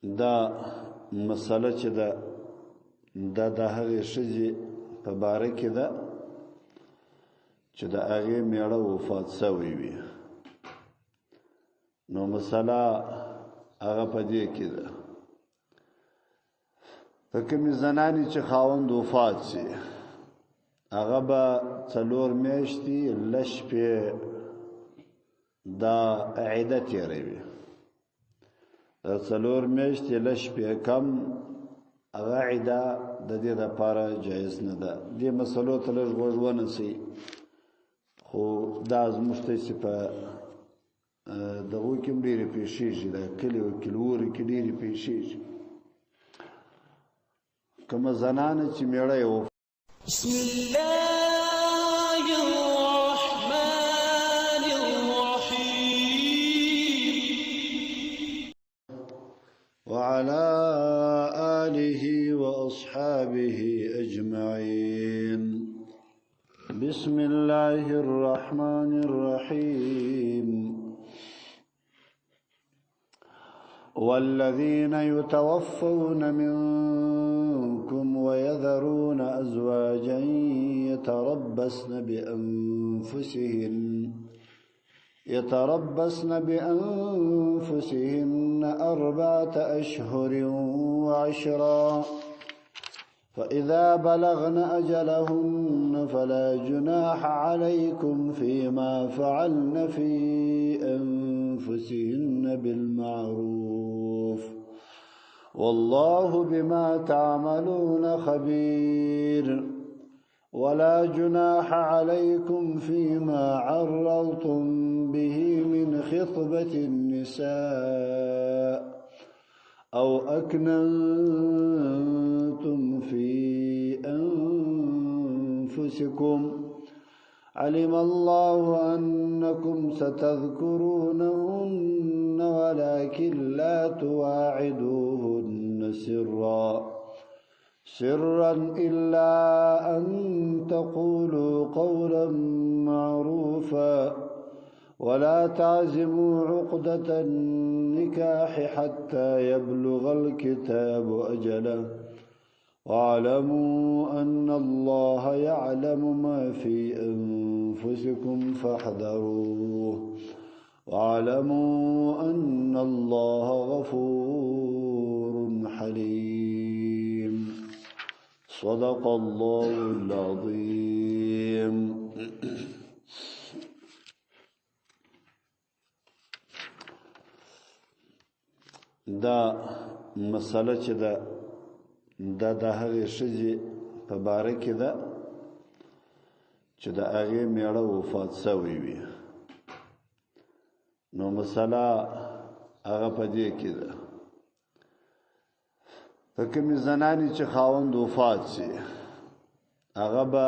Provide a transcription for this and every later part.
دا مسله چې د هغې ښځې په باره کې ده چې د هغې میړه وفات شوی وي. نو مسله هغه په دې کې ده، په کومې زنانې چې خاوند وفات شي هغه به 4 میاشتې لږ شپې دا عده تېروي. دا 4 میاشتې لږ شپې کم هغه عده د دې دپاره جایز نه ده. دې مسلو ته لږ غوږ ونیسئ، خو دا زموږ ته په دغو کې هم ډېرې پېښېږي، د کلي او کلیوالو کې ډېرې پېښېږي. کومه زنانه چې میړه یې بسم الله الرحمن الرحيم وعلى آله وأصحابه أجمعين. بسم الله الرحمن الرحيم. والذين يتوفون منكم ويذرون أزواجا يتربصن بأنفسهن 4 أشهر وعشرا، فإذا بلغن أجلهن فلا جناح عليكم فيما فعلن في أنفسهن بالمعروف، والله بما تعملون خبير. ولا جناح عليكم فيما عرضتم به من خطبة النساء أو أكننتم في أنفسكم، علم الله أنكم ستذكرونهن ولكن لا تواعدوهن سرا إلا أن تقولوا قولا معروفا، ولا تعزموا عقدة النكاح حتى يبلغ الكتاب أجله، واعلموا أن الله يعلم ما في أنفسكم فاحذروه، واعلموا أن الله غفور حليم. صدق الله العظيم. دا مسله چې د هغې ښځې په باره کې ده چې د هغې میړه وفات شوی وي. نو مسله هغه په دې کې ده، په کومې زنانې چې خاوند وفات شي هغه به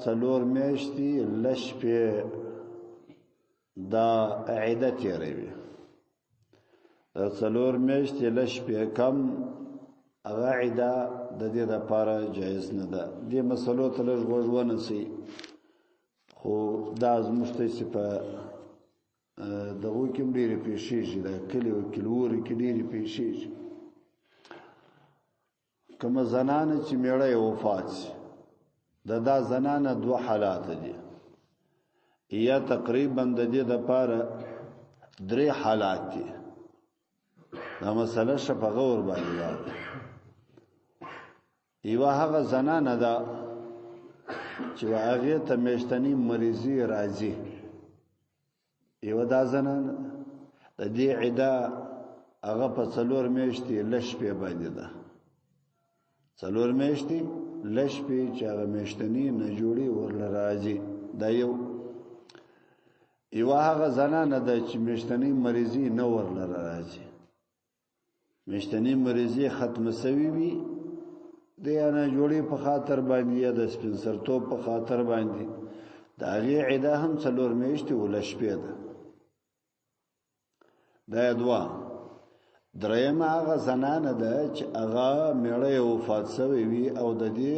4 میاشتې لږ شپې دا عده تېروي. دا 4 میاشتې لږ شپې کم هغه عده د دې دپاره جایز نه ده. دې مسلو ته لږ غوږ ونیسئ، خو دا زموږ ته په دغو کې هم ډېرې پېښېږي، د کلي او کلیوالو کې ډېرې پېښېږي. کومه زنانه چې میړه یې وفات شي دا زنانه 2 حالات دي، یا تقریبا د دې دپاره 3 حالات دي. دا مسله ښه په غور باندې واورئ. یوه هغه زنانه ده چې هغې ته میاشتنۍ مریضي راځي. یوه دا زنانه د دې عده هغه په 4 میاشتې لږ شپې باندې ده. 4 میاشتې لږ شپې چې هغه میاشتنۍ نه جوړې ورله راځي. دا یوه هغه زنانه ده چې میاشتنۍ مریضي نه ورله راځي، میاشتنۍ مریضي ختمه شوې وي د نه جوړې په خاطر باندې یا د سپین سرتوب په خاطر باندې، د هغې عده هم 4 میاشتې و لږ شپې ده. دا 2. درېیمه هغه زنانه ده چې هغه میړه یې وفات شوی وي او د دې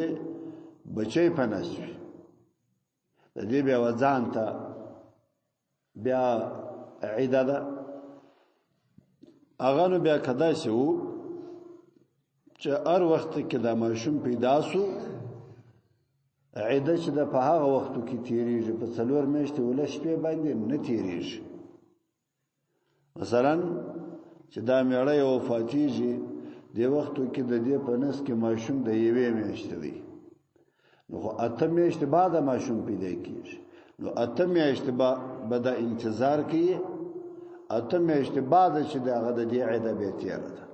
بچی په نس وي، د دې بیا ځان ته بیا عده ده. هغه نو بیا کدای شي چې هر وخت کې د ماشوم پیدا سو عیده چې د په هغه وختو کې تیریږي په 4 میاشتې ولې شپې باندې نه تیریږي مثلا چې دا میړه یو وفاتیږي د وختو کې د دې په نس کې ماشوم د یوې میاشتې دی نو 8 میاشتې بعد ماشوم پیدا کیږي نو 8 میاشتې به د انتظار کوي 8 میاشتې بعد چې دغه د دې عیده به تیره ده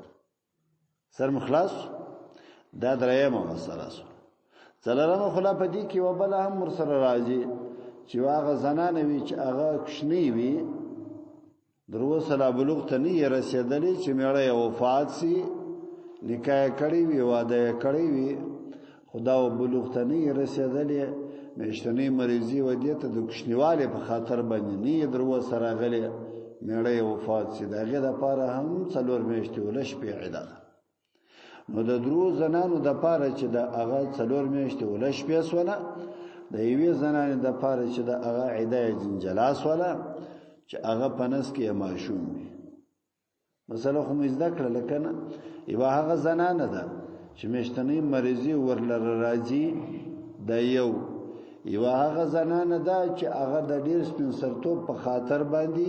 سر مخلاص دا درېمه مسله سو څلورمه خلا په دې کې وبله هم ورسره راځي چې هغه زنانه وي چې هغه کښنی وي درو سره بلوغ ته نه رسیدلې چې میړه وفات سي نکاح کړی وي واده کړی وي خدا او بلوغ ته نه رسیدلې مېشتنی مریضي ودی ته د کښنیواله په خاطر باندې نه درو سره غلې میړه وفات سي دغه د پاره هم 4 میاشتې ولش په عیده نو د درو زنانو د پاره چې د هغه 4 میاشتې ولش په سونه د یوې زنانې د پاره چې د هغه عیده جنجلاس ولا چې هغه پنس کې ماشوم وي مثلا خو مزدا کړل کنه یو هغه زنانه ده چې مشتنی مریضي ورلر راځي د یو هغه زنانه ده چې هغه د ډیر سپینسرتوب په خاطر باندې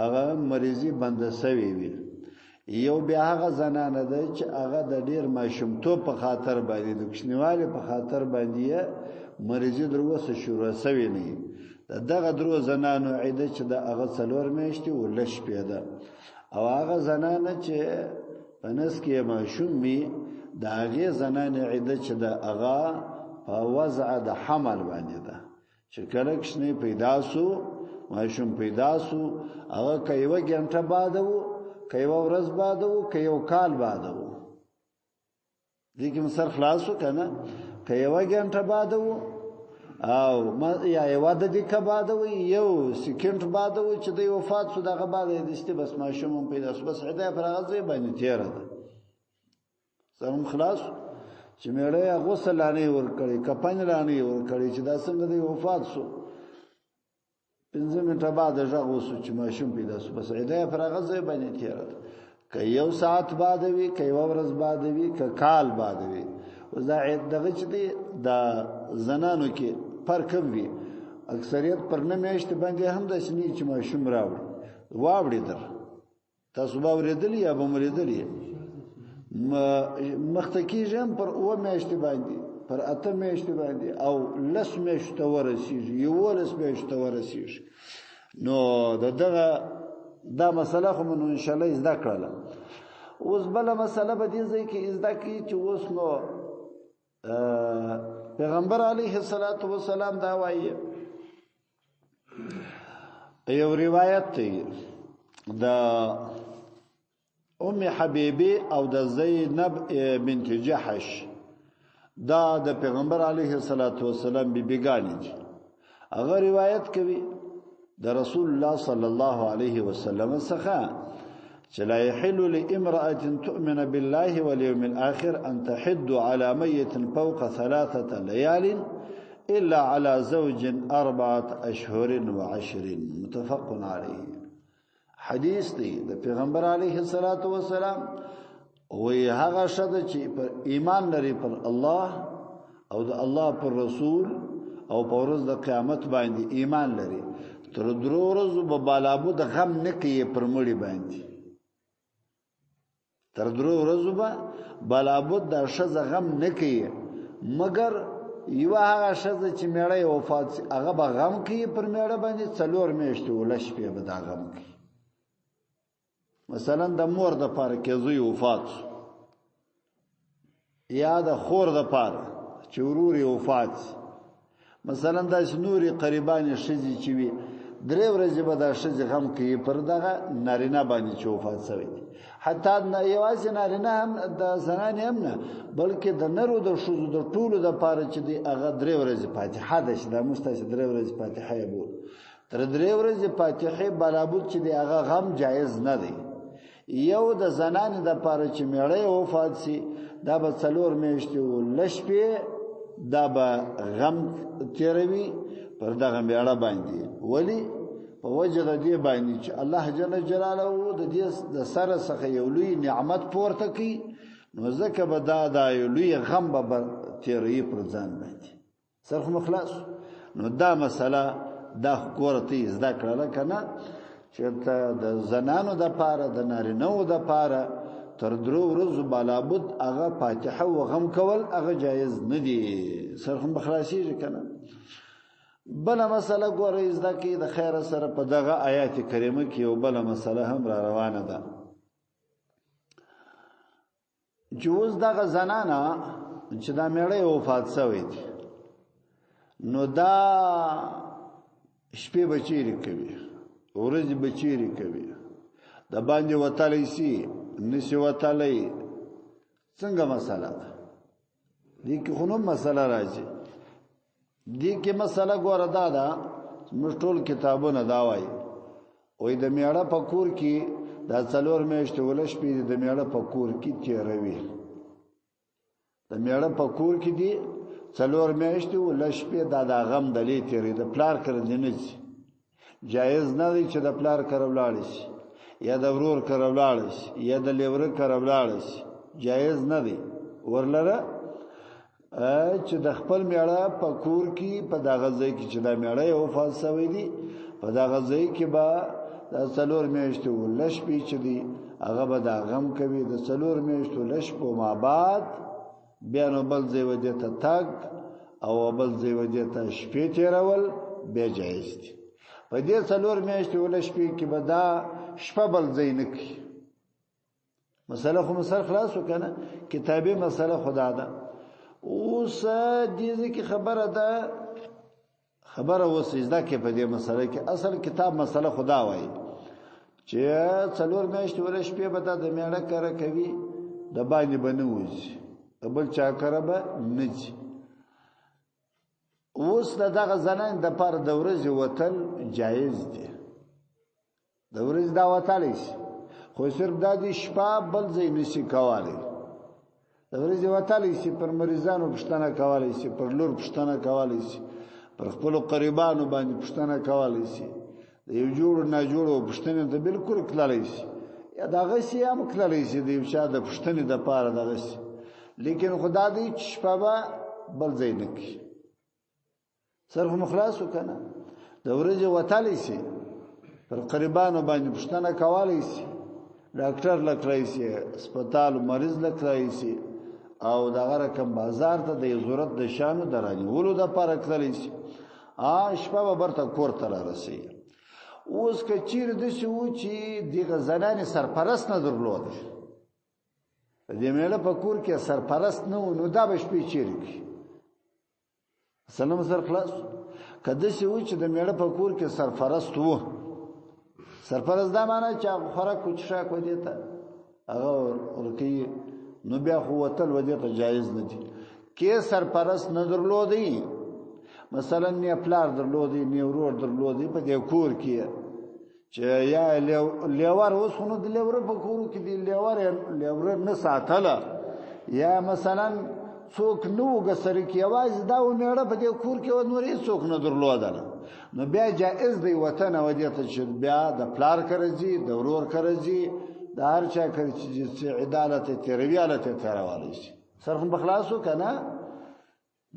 هغه مریضي بند سوي وي یو بیا هغه زنانه ده چې هغه د ډیر ماشومتوب په خاطر باندې د کښنیواله په خاطر باندې مریضي دروسه شروع سوي نه دغه درو زنانو عیده چې د هغه 4 میاشتې ولش پیدا او هغه زنانه چې پنس کې ماشوم می د هغه زنانه عیده چې د هغه په وضع د حمل باندې ده چې کله کښنی پیدا سو ماشوم پیدا سو هغه کایو غنټه بعد وو کایو ورځ بعد وو کایو کال بعد وو دې کوم سر خلاصو کنه کایو غنټه بعد وو او ما یا واده دي کباده وي یو سکند باده وي چې د وفات شو دغه باده د است بس ماشوم پیدا شو بس عده فرغزه باندې تیره ده سم خلاص چې مېړه غسل لانی ور کړی کپن لانی ور کړی چې دا څنګه د وفات شو 15 منټه بعد ژغ وسو چې ماشوم پیدا شو بس عده فرغزه باندې تیره ده که یو ساعت بعد وي که یو ورځ بعد وي که کال بعد وي وزا دغه چې د زنانو کې فرق وي اکثریت پر نه میشت باندې هم د شنی چې ماشوم راوړي واوړي در تاسو باورېدلی یا بمریدلی مختکی جام پر او میشت باندې پر اته میشت باندې او لس میشت ورسیږي یو لس میشت ورسیږي نو دغه دا مسله خو مونږ ان شاء الله زده کړل اوس بل مسله به دې ځای کې زده کی چې اوس نو پیغمبر علیه الصلاۃ والسلام دا وایي یو روایت دی دا ام حبیبه او د زینب بنت جحش دا د پیغمبر علیه الصلاۃ والسلام بیبیګانی دي هغه روایت کوي د رسول الله صلی الله علیه وسلم څخه چې لا يحل لامرأة تؤمن بالله واليوم الآخر أن تحد على ميت فوق 3 ليال إلا على زوج 4 أشهر و10 متفق عليه حدیث دی د پیغمبر علیه الصلاۃ والسلام وی هغه شته چې پر ایمان لري پر الله او د الله پر رسول او پر ورځ د قیامت باندې ایمان لري تر درو ورځې به بالابو د غم نه کوي پر مړي باندې تر درو ورځې به بالابو د شزه غم نه کوي مگر یو هغه شزه چې میړه وفات هغه به غم کوي پر میړه باندې 4 میاشتې ولش په به دا غم کوي مثلا د مور د پاره کې زوی وفات یا د خور د پاره چې وروري وفات مثلا د شنوري قریبان شزي چې وي درې ورځې به دا شزي غم کوي پر دغه نارینه باندې چې وفات شوی حتی نه یوازې نارینه هم د زنان هم نه بلکې د نرو د شوزو د ټولو د پاره چې دی هغه درې ورځې فاتحه ده چې د مستش درې ورځې فاتحه یې بول تر درې ورځې فاتحه بلابود چې دی هغه غم جایز نه دی یو د زنان د پاره چې میړه وفات سي دا به 4 میاشتې ولش په دا به غم تیروي پر دغه میړه باندې ولی په وجه د دې باندې چې الله جل جلاله د دې د سره څخه یو لوی نعمت پورته کوي نو ځکه به دا یو لوی غم به تیروي پر ځان باندې سر خو مخلاص. نو دا مسله دا کورته زده کړله که نه چې د زنانو دپاره د نارینهو دپاره تر 3 ورځو بلابد هغه فاتحه و غم کول هغه جایز نه دي. سر خو مخلاصېږي که نه. بله مسله ګورئ زده کړئ د خیره سره په دغه آیات کریمه کې یو بله مسله هم را روانه ده چې اوس دغه زنانه چې دا میړه یې وفات شوی دی نو دا شپې به چیرې کوي ورځې به چیرې کوي د باندې وتلی سي نشي وتلی څنګه مسله ده دې کې خو نو مسله راځي دې کې مسله ګوره دا ده موږ ټول کتابونه دا وایي وایي د میړه په کور کې دا 4 میاشتې ولا شپې د میړه په کور کې تېروي د میړه په کور کې دي 4 میاشتې ولا شپې دا د غم دلې تېري د پلار کړه نه دي جایز نه دی چې د پلار کړه ولاړ شي یا د ورور کړه ولاړ شي یا د لیوره کړه ولاړ شي جایز نه دی ورلره چې د خپل میړه په کور کې په دغه ځای کې چې د میړه یو وفات شوی دی په دغه ځای کې به د 4 میاشتې ولا شپې چې دی هغه به د غم کوي د 4 میاشتو ولا شپو ما بعد بیا نو بل ځای ودې ته تګ او بل ځای ودې ته شپې تېرول بیا جایز دی. په دې 4 میاشتې ولا شپې کې به دا شپه بل ځای نه کوي. مسله خو مسله خلاص وکنه کتابي مسله خدا ده. اوس دې کې خبره ده خبره وسیزده کې په دې مسله کې اصل کتاب مسله خدا وایي چې 4 میاشتې ولا شپې به د میړه کار کوي د باندې بنوځي بل چا کار به نه ځي. اوس دغه زنان د پر د ورځې وتل جایز دي د ورځې دا وتلی شي خو صرف دا د شپه بل ځای نشي کولی د ورځې وتلی شي پر مریضانو پوښتنه کولی شي پر لور پوښتنه کولی شي پر خپلو قریبانو باندې پوښتنه کولی شي د یو جوړو ناجوړو پوښتنې ته بالکل تللی شي یا دغسې هم تللی شي د یو چا د پوښتنې دپاره دغسې لیکن خدا دی چې شپه به بل ځای نه کړي. سر خو مخلاص وکنه د ورځې وتلی شي پر قریبانو باندې پوښتنه کولی شي ډاکټر لکلی شي هسپتال مریض لکلی شي او دغه رقم بازار ته د ضرورت د شانو د رانیولو دپاره تللی شي شپه به برته کور ته رارسوي. اوس که چیرې داسې و چې دغه زنانې سرپرست نه درلوده د میړه په کور کې سرپرست نه و نو دا به شپې چیرې کړي سلام سر خلاص. که داسې و چې د میړه په کور کې سرپرست و سرپرست دا معنی چې هغه خوراک و څښاک ودې ته هغه ورکوي نو بیا خو وتل ودې ته جایز نه دي. کې سرپرست نه درلودی مثلا نه پلار درلودی نه ورور درلودی په دې کور کې چې یا لیوار اوس خو نو د لیوره په کور کې دی لیوره نه ساتله یا مثلا څوک نو غسر کې یوازې دا و میړه په دې کور کې نور هیڅ څوک نه درلودل نو بیا جائز دی وطن ودې ته چې بیا د پلار کرځي د ورور کرځي د هر چا کرځي چې عدالت ترویالت تروالی شي سر هم بخلاصو کنه.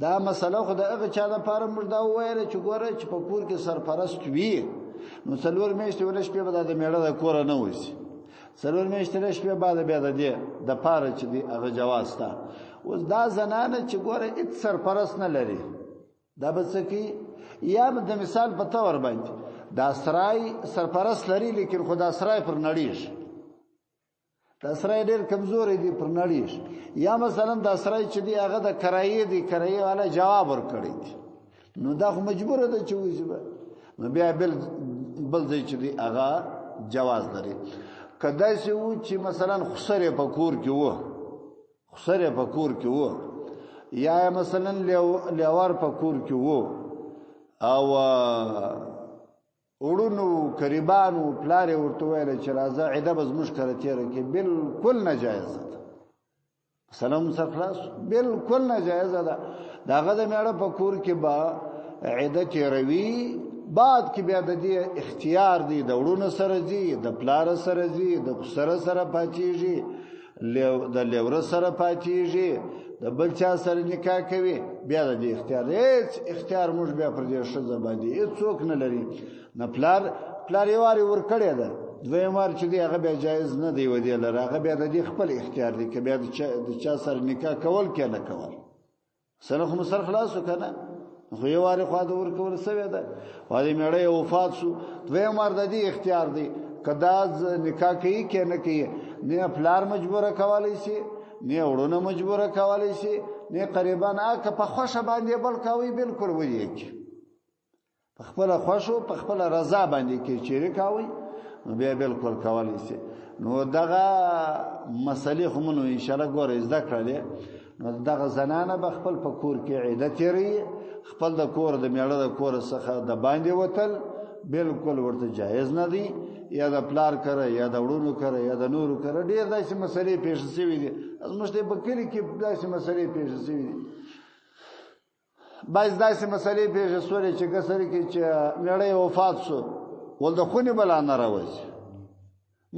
دا مسله خو د هغه چا لپاره موږ دا وویل چې ګوره چې په کور کې سرپرست وي نو 4 میاشتې ولا شپې به د میړه د کوره نه وځي 4 میاشتې ولا شپې بعد بیا د دې د پاره چې دی هغه جواز تا. اوس دا زنانه چې ګوره هیڅ سرپرست نه لري دا به څه کوي یا د مثال په تور باندې دا سرای سرپرست لري لیکن خو دا سرای پر نړیږي دا سرای ډېر کمزوري دی پر نړیږي یا مثلا دا سرای چې دی هغه د کرایې دی کرایې والا جواب ورکړي نو دا خو مجبور ده چې وځي نو بیا بل ځای چې دی هغه جواز لري. کدا چې و چې مثلا خسرې په کور کې و خسرې په کور کې و یا مثلا لیوار په کور کې و او وړونو قریبانو پلار ورته ویل چې راځه عیده به زموږ کره تېره کې بالکل ناجایزه ده سلام سر خلاص بالکل ناجایزه ده د هغه د میړه په کور کې به عیده تېروي بعد کې بیا د دې اختیار دی د وړونو سره ځي د پلار سره ځي د خسره سره پاتېږي د لیور سره پاتېږي د بل چا سره نکاح کوي بیا د اختیار هیڅ اختیار موږ بیا پر دې ښځه باندې هیڅوک نه لري نه پلار یې واري ورکړی ده دویم وار چې دی هغه بیا جایز نه دی ودی لره هغه بیا د دې خپل اختیار دی که بیا د چا سره نکاح کول که نه کول سره خو سر خلاص وکنه خو یو واري خوا د ورکول سوی ده خوا د میړه وفات شو دویم وار د دې اختیار دی که دا نکاح کوي که نه کوي نه پلار مجبوره کولی شي نه وړونه مجبوره کولی شي نه قریبان که په خوښه باندې بل کوي بالکل ودی کی په خپل خوښو په خپل رضا باندې کې چیرې کوي بیا بالکل کولی شي نو دغه مسلې خو مونږ ان شاء الله ګورې زده کړلې نو دغه زنانه به خپل په کور کې عیده تیری خپل د کور د میړه د کور څخه د باندې وتل بالکل ورته جایز نه دی یا د پلار کړه یا د وړونو کړه یا د نورو کړه ډېر داسې مسلې پیښ شوې دي زموږ په کلي کې داسې مسلې پیښ شوې دي بعض داسې مسلې پیښ شوې چې کسر کې چې میړه وفات شو ول د خونې بلا نه راوځي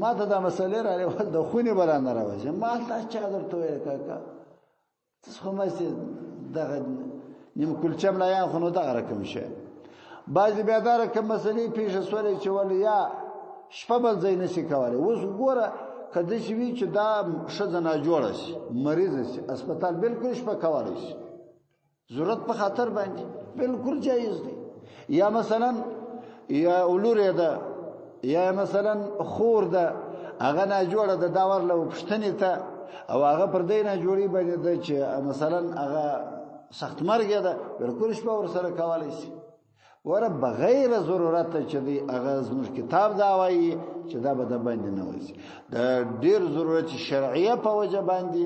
ما ته دا مسلې راغلې ول د خونې بلا نه راوځي ما ته چا درته ویل کاکا تاسو خو مې دغه نیم کلچم لا یا خو نو دغه رقم شي بعض بیا دا رقم مسلې پیښ شوې چې ول یا شپه بل ځای نشي کولی اوس ګوره کله چې وی چې دا ښځه نه جوړه شي مریض شي هسپتال بالکل شپه کولی شي ضرورت په خاطر باندې بالکل جایز دی یا مثلا یا اولورې ده یا مثلا خور ده هغه نه جوړه ده دا ورله پښتنې ته او هغه پر دې نه جوړي باندې ده چې مثلا هغه سخت مرګ ده بالکل شپه ورسره کولی شي ور بغیر ضرورت چې دی هغه زموږ کتاب دا وایي چې دا به د باندې نه وځي د ډیر ضرورت شرعیه په وجه باندې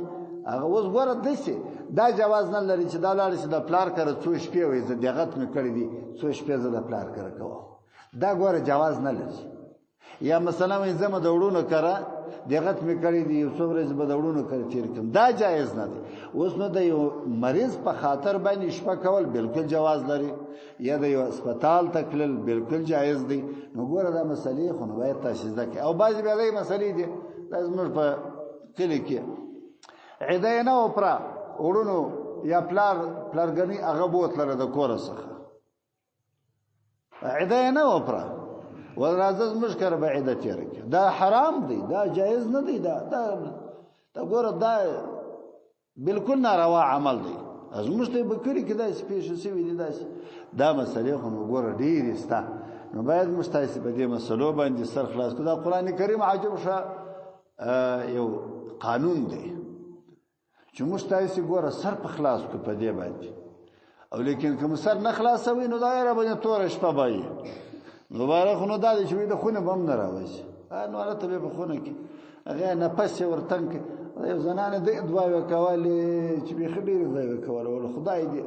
هغه اوس ګوره دسي دا جواز نه لري چې دا لاړ شي د پلار کړه څو شپې وي زه دغه مې کړی دي څو شپې زه د پلار کړه کوم دا ګوره جواز نه لري یا مثلا زما د وړونو کړه دغه مې کړی دي یو څو ورځې به د وړونو کړه تیر کوم دا جایز نه دی اوس نو د یو مریض په خاطر باندې شپه کول بالکل جواز لري یا د یو هسپتال تکلل بالکل جایز دی نو ګوره دا مسلې خو نو باید تاسو ځکه او بعضی بیا د مسلې دي لازم په کلی کې عیده نه وپرا وړونو یا پلارګنی هغه بوتلره د کور څخه عیده نه وپرا ولرازز مشکر به عیده تیر کې دا حرام دی دا جایز نه دی دا ګوره دا بالکل ناروا عمل دی از مشته بکری کې دا سپیش سوي دي دا مسلې خو نو ګوره ډیر استا نو باید مستایسه په دې مسلو باندې سر خلاص کړه دا قران کریم عجب شه یو قانون دی چې مستایسه ګوره سر په خلاص کو په دې باندې او لیکن کوم سر نه خلاصوي نو دا یې را باندې تور شپه بای دوباره خو نو دا چې وي د خونه بم نه راوځي نو راته به خونه کې هغه نه پس ورتنک یو زنانه د دوا وکولې چې به خبرې دی وکول ول خدای دې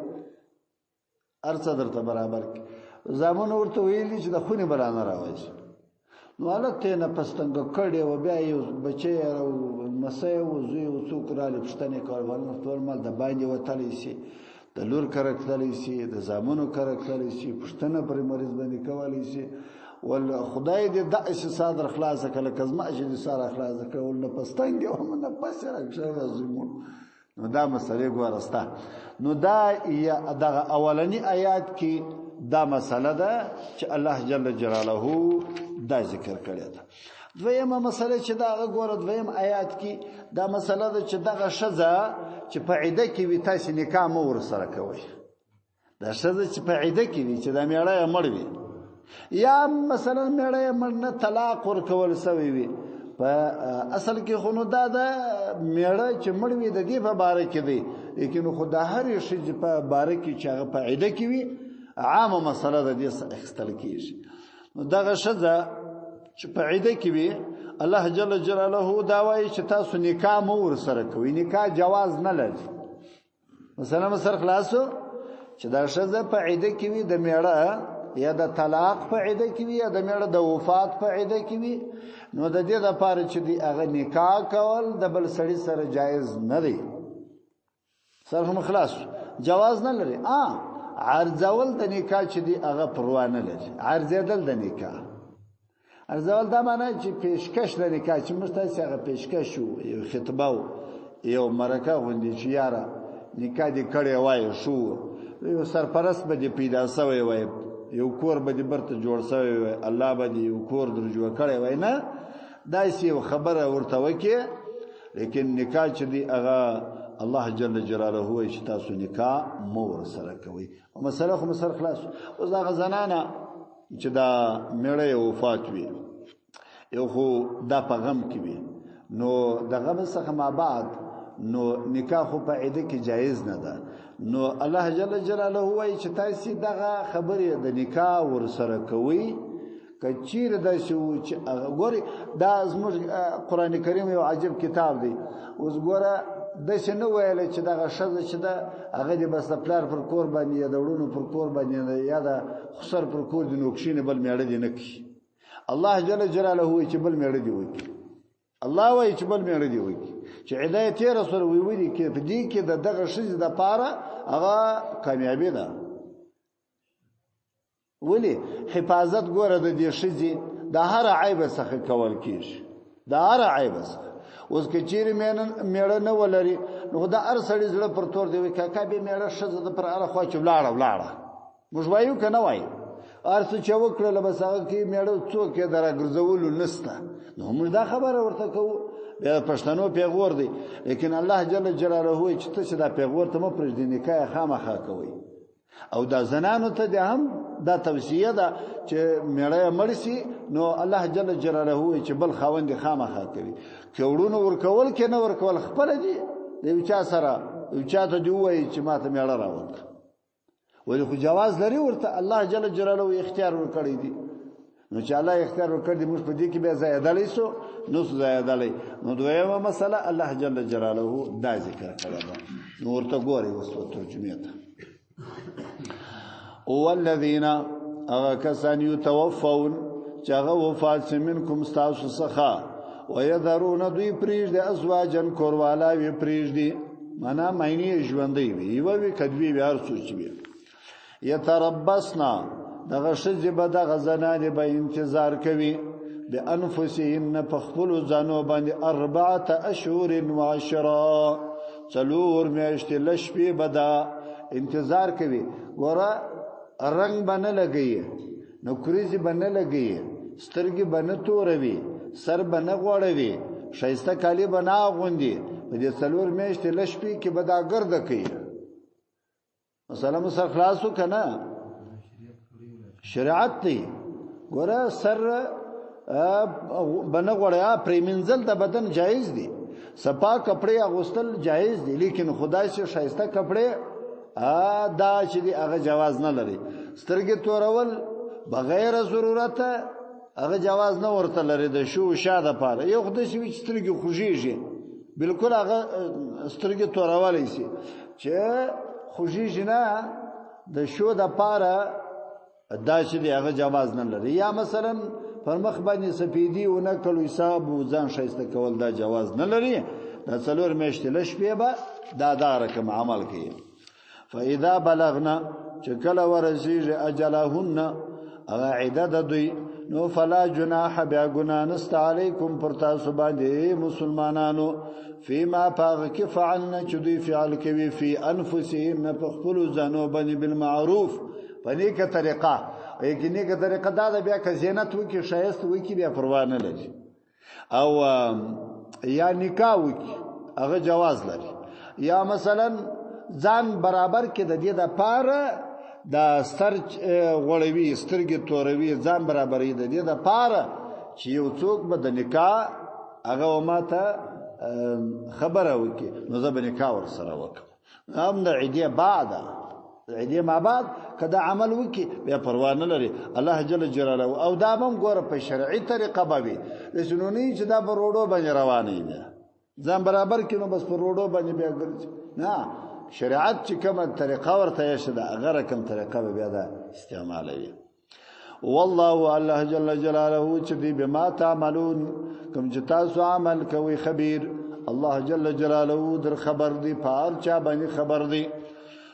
ارڅ درته برابر کې زمون ورته ویلي چې د خوني برانه راوځي نو حالته نه پستنګ کړي و بیا یو بچي او مسې او زوی او څوک را لپښتنې کول نو ټول مال د باندې وتلی شي د لور کرکتلی شي د زامنو کرکتلی شي پښتنه پر مریض باندې کولی شي ول خدای دې داش صادر خلاص کله کزما چې ساره خلاص کول نه پستنګ او نه پسره ښه زمون نو دا مسله ګورستا نو دا دغه اولنی آیات کې دا مسله ده چې الله جل جلاله دا ذکر کړی ده دویمه مسله چې دا ګوره دویم آیات کې دا مسله ده چې دغه شذا چې په عیده کې وي تاسو نکاح مو ور سره کوي دا شذا چې په عیده کې وي چې دا میړه مړ وي یا مثلا میړه مړ نه طلاق ور کول سوی وي په اصل کې خو نو دا د میړه چې مړ وي د دې په باره کې دی لیکن خدا هر شي په باره کې چې هغه په عیده کې وي عامه مسله د دې اخستل کیږي نو دغه شذا چې په عیده کې وي الله جل جلاله دا وایي چې تاسو نکاح مو ور سره کوئ نکاح جواز نه لري مثلا سر خلاصو چې دا شذا په عیده کې وي د میړه یا د طلاق په عیده کې وي یا د میړه د وفات په عیده کې وي نو د دې لپاره چې دی هغه نکاح کول د بل سړي سره جایز نه دی سره خلاص جواز نه لري عرضول د نکاح چې دی هغه پروا نه لري عرضېدل د نکاح ارزول دا معنی چې پیشکش د نکاح چې مستاسي هغه پیشکش یو خطبه یو مرکه غوندي چې یاره نکاح دې کړی وای شو یو سرپرست به دې پیدا سوی وای یو کور به دې برته جوړ سوی وای الله به دې یو کور در جوړ کړی وای نه دا یو خبره ورته وکي لیکن نکاح چې دی هغه الله جل جلاله وای چې تاسو نکاح مور سره کوي او مسله خو مسله خلاص اوس دا غزنانه چې دا میړه وفات وي یو خو دا په غم کې وي نو د غم څخه ما بعد نو نکاح خو په عیده کې جایز نه ده نو الله جل جلاله وایي چې تاسو دغه خبرې د نکاح ور سره کوي کچیر د شو چې ګوري دا زموږ قران کریم یو عجیب کتاب دی اوس ګوره د شنو ویل چې دغه شزه چې دا هغه د بس پلار پر کور باندې یا دړونو پر کور باندې یا د خسر پر کور د نوښینه بل میړه دی نه کی الله جل جلاله وایي چې بل میړه دی وایي الله وایي چې بل میړه دی وایي چې هدایت رسول وی دي کې په دې کې دغه شزه د پاره هغه کامیابی ده ولی حفاظت ګوره د دې شزه د هر عیب څخه کول کیږي د هر عیب څخه اوس کې چیرې میړه نه ولري نو دا ار سړی زړه پر تور دی کاکا به میړه شزه د پر اړه خو چې ولاړه موږ وایو کنه وایو ارڅ چې وکړل بس هغه کې میړه څوک یې درا ګرځول نسته نو موږ دا خبره ورته کوو بیا پښتنو پیغور دی لیکن الله جل جلاله چې ته دا پیغور ته مو پرې د نکاح خامخا کوي او دا زنانو ته ده هم دا توصیه ده چې میړه مرسي نو الله جل جلاله چې بل خاوند خامخا کوي کورونو ورکول کې نه ورکول خپل دي د یو چا سره یو چا ته دی وایي چې ماته میړه راوړ ولې خو جواز لري ورته الله جل جلاله اختیار ورکړی دی نو چې الله اختیار ورکړي موږ په دې کې به زیادلې سو نو زیادلې نو دویمه مسله الله جل جلاله دا ذکر کړی دا نو ورته ګوري اوس ترجمه ته او الذين کسان یتوفون چې هغه وفات منکم تاسو څخه ويذرون دوی پریږ د ازواجن کوروالا وی پریږ دي معنا معنی ژوندۍ وي وی کدوی بیا سوچ وي یتربصنا دغه شذ به د غزنان به انتظار کوي به انفسهن فخفل زانو باندې 4 اشهر و10 څلور میاشتې لشبي بدا انتظار کوي ګوره رنگ باندې لګي نو کریزي باندې لګي سترګي باندې توروي سر باندې غوړوي شایسته کالی باندې غوندي په دې څلور میاشتې لشبي کې بدا ګرد کوي مثلا سر خلاصو کنه شریعت دی ګوره سر باندې غوړیا پریمنزل د بدن جایز دي صفا کپڑے اغوستل جایز دي لیکن خدای سے شایسته کپڑے دا چې دی هغه جواز نه لري سترګې تورول بغیر ضرورت هغه جواز نه ورته لري د شو شاده پاره یو خدای چې سترګې خوږیږي بالکل هغه سترګې تورولای شي چې خوږیږي نه د شو د پاره دا چې دی هغه جواز نه لري یا مثلا پر مخ باندې سپیدی او نه کلو حساب ځان شایسته کول دا جواز نه لري دا څلور میاشتې لشبې به دا رقم عمل کوي فاذا بلغنا چکل ورزیج اجلهن اغا عدد دوی نو فلا جناح بیا گناه نست علیکم پر تاسو باندې مسلمانانو فيما پاغ کی فعلنا چدوی فعل کوي فی انفسهم فخپلوا ذنوب باندې بالمعروف پنی کا طریقه یقیني کا طریقه دا بیا که زینت وکي شایست وکي بیا پروا نه لري او یا نکاح وکي هغه جواز لري یا مثلا ځان برابر کې د دې د پاره د سر غړوي سترګې توروي ځان برابرې د دې د پاره چې یو څوک به د نکاح هغه ماته خبره وکي نو زه به نکاح ور سره وکم هم د عیدې بعد عیدې ما بعد کدا عمل وکي بیا پروا نه لري الله جل جلاله او دا هم ګوره په شرعي طریقه به لسنونی چې دا په روډو باندې روانې ده ځان برابر کینو بس په روډو باندې بیا ګرځي نه شریعت چې کومه طریقه ورته یې ده هغه کوم طریقه به بیا دا استعمالوي والله الله جل جلاله چې دی بما تعملون کوم چې تاسو عمل کوي خبير الله جل جلاله در خبر دی پار چا باندې خبر دی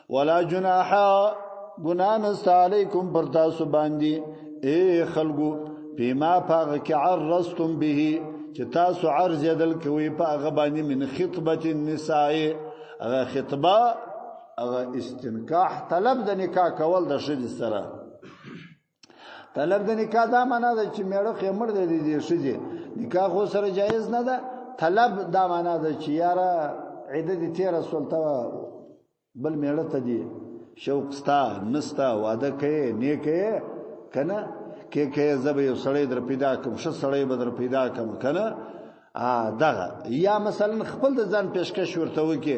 ولا جناح گناہ نست علیکم پر تاسو باندې اے خلقو فيما پاغ کی عرضتم به چې تاسو عرض یدل کوي پاغ باندې من خطبه النساء هغه خطبه هغه استنکاح طلب د نکاح کول د شدي سره طلب د نکاح دا معنا ده چې میړه خمر دي شدي نکاح خو سره جایز نه ده طلب دا معنا ده چې یاره عدد 13 سولته بل میړه ته دي شوق ستا نستا واده کوي نیکه کنه کې زب یو سړی در پیدا کوم ش سړی به در پیدا کوم کنه دغه یا مثلا خپل د ځان پیشکش ورته وکي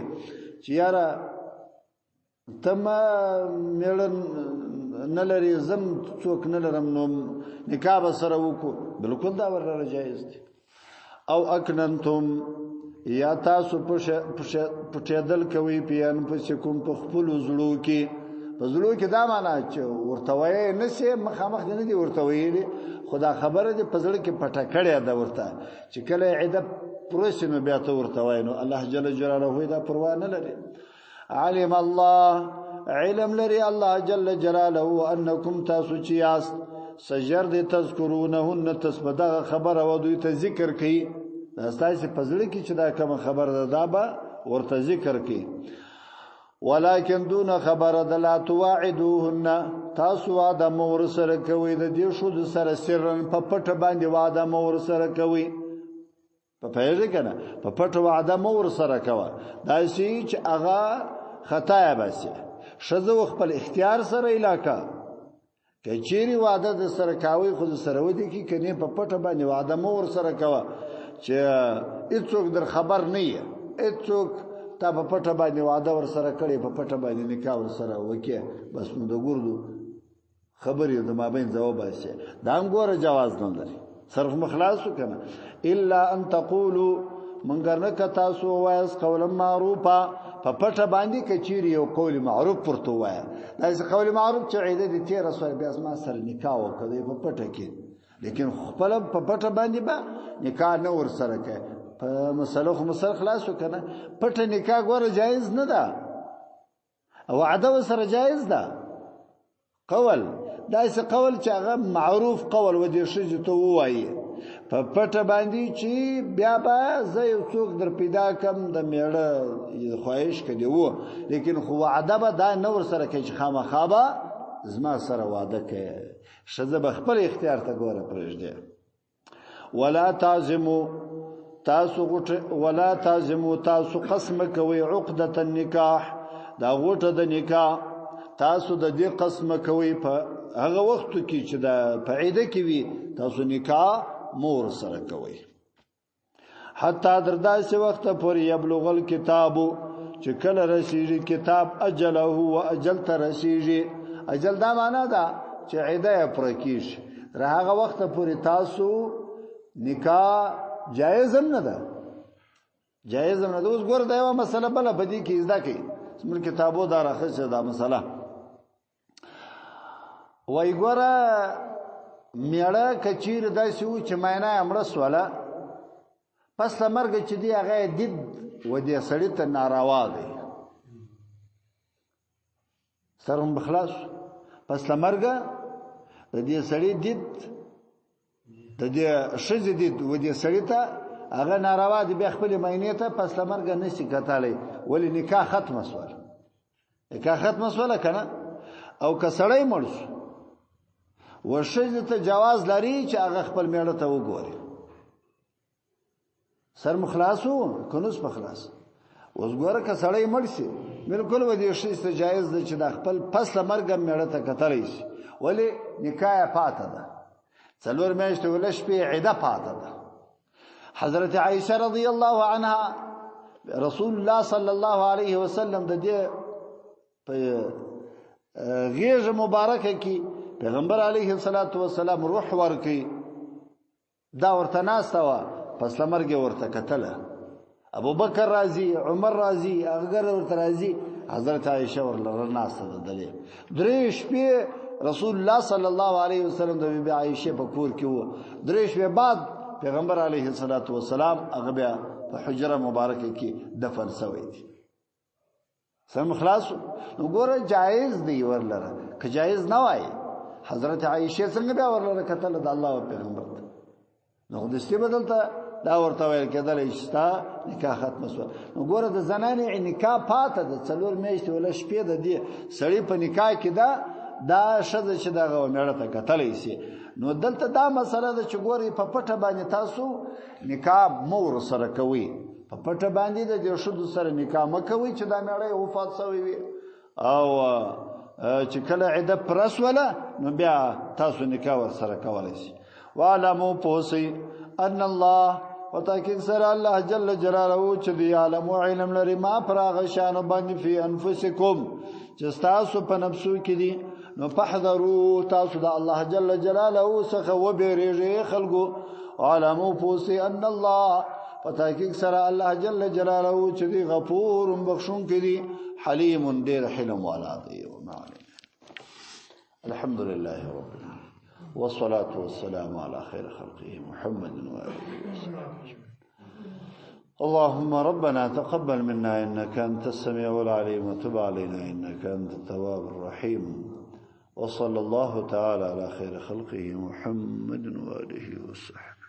چې یاره تم میړه نه لري زم څوک نه لرم نو نکاح به سره وکړو بالکل دا ورته جایز دي او اکننتم یا تاسو پټېدل کوي پیان په کوم په خپل زړو کې په زړو کې دا معنا چې ورته وایي نشي مخامخ نه دي ورته وایي خدا خبره دي په زړه کې پټه کړی دا ورته چې کله عده پروسینو بیا ته ورته وایي نو الله جل جلاله دا پروا نه لري علم الله علم لري الله جل جلاله انکم تاسو چې یاست سجر دي تذکرونهن تسبدا خبره و دوی ته ذکر کوي داستایسه پزړه کې چې دا کوم خبر ده دا به ورته ذکر کوي ولکن دون خبر ده لا تواعدوهن تاسو واده مور سره کوي د دې شو د سره سرن په پټ باندې واده مور سره کوي په پیژه کنه په پټ واده مور سره کوي دا شی چې هغه خطا باسي شذو خپل اختیار سره علاقه کچيري واده د سره کاوي خود سره ودی کی کني په پټه باندې واده مور سره کوي چې هیڅوک در خبر نه یې هیڅوک تا په پټه باندې واده ور سره کړي په پټه باندې نکاح ور سره وکي بس نو د ګردو خبرې د مابین جواب شي دا ګوره جواز نه لري صرف مخلاص کنه الا ان تقولوا منګر نه کتا سو وایس قول معروفه په پټه باندې کچيري یو قول معروف پرته وای دا قول معروف چې عیده دي 13 سو بیا ما سره نکاح وکړي په پټه کې لیکن خپل په پټه باندې با نکاح نه ور سره کوي په مسله خلاص وکنه پټه نکاح ګوره جایز نه ده او وعده سره جایز ده قول دایسه قول چې هغه معروف قول و دې شي ته وایي په پټه باندې چې بیا به زه یو څوک در پیدا کم د میړه خواهش کړي وو لیکن خو وعده به دا نه ور سره کوي چې خامخابه زما سره وعده کوي شزه بخبر اختیار ته ګوره پرېږدي ولا تعزموا تاسو قسم کوي عقده النکاح دا غوټه د نکاح تاسو د دې قسم کوي په هغه وخت کې چې دا په عیده کې وي تاسو نکاح مور سره کوي حتی در داسې وخت پورې یبلغ الکتاب چې کله رسیږي کتاب اجله او اجل ته رسیږي اجل دا معنا ده چې عیده پر کیش راغه وخت پورې تاسو نکاح جایز نه ده جایز نه ده اوس ګور دا یو مسله بل بدی کې زده کی اسمل کتابو دا راخصه دا مسله وای ګوره میړه کچیر داسې و چې مینه امړه سواله پس مرګ چې دی هغه دید و دې سړی ته ناروا دی سرهم بخلاص پس مرګ د دې سړی دید د دې شذ دید و دې سړی ته هغه ناروا دی به خپل مینه ته پس مرګ نشي کتاله ولی نکاح ختم سوال نکاح ختم سوال کنه او کسړی مرش ورشد ته جواز لري چې هغه خپل میړه ته وګوري سر مخلاصو کنوس مخلاص اوس ګوره که سړی مړ شي بالکل و دې شي ته جایز ده چې د خپل پس مرګ میړه ته کتلی شي ولی نکاح پاته ده څلور میاشتې ولش په عده پاته ده حضرت عائشه رضی الله عنها رسول الله صلی الله علیه وسلم د دې په غیږ مبارکه کې پیغمبر علیه الصلاۃ والسلام روح ورکی دا ورته ناستوا پس لمرګ ورته کتله ابو بکر رازی عمر رازی اگر ورته رازی حضرت عائشه ورلره ناسته ده درې شپې رسول الله صلی الله علیه وسلم د بیبي عائشه په کور کې وو درې شپې بعد پیغمبر علیه الصلاۃ والسلام هغه بیا په حجره مبارکه کې دفن شوی دی سم خلاص نو ګوره جایز دی ورلره که جایز نه وای حضرت عائشه څنګه بیا ورله کتل د الله او پیغمبر ته نو دستي بدلته دا ورته ویل کېدل چې نکاح ختم شو نو ګوره د زنانې نکاح پاته د څلور میاشتې ولا شپې د دې سړی په نکاح کې دا شذ چې دا غوڼه ته کتلې سي نو دلته دا مسله ده چې ګوري په پټه باندې تاسو نکاح مور سره کوي په پټه باندې د دې شذ سره نکاح مکوي چې دا مړی وفات شوی وي او چې کله عده پرس ولا نو بیا تاسو نکاح ور سره کولای شي وعلموا پوسی ان الله وتاکید سره الله جل جلاله چې دی عالم او علم لري ما پراغ شان باندې فی انفسکم چې تاسو په نفسو کې دي نو فحذروا تاسو د الله جل جلاله څخه وبېریږئ خلقو علموا پوسی ان الله وتاکید سره الله جل جلاله چې دی غفور بخشون کې دي حلیم ډیر حلم والا دی الحمد لله رب العالمين والصلاة والسلام على خير خلقه محمد وآله وصحبه اللهم ربنا تقبل منا إنك أنت السميع العليم وتب علينا إنك أنت التواب الرحيم وصلى الله تعالى على خير خلقه محمد وآله وصحبه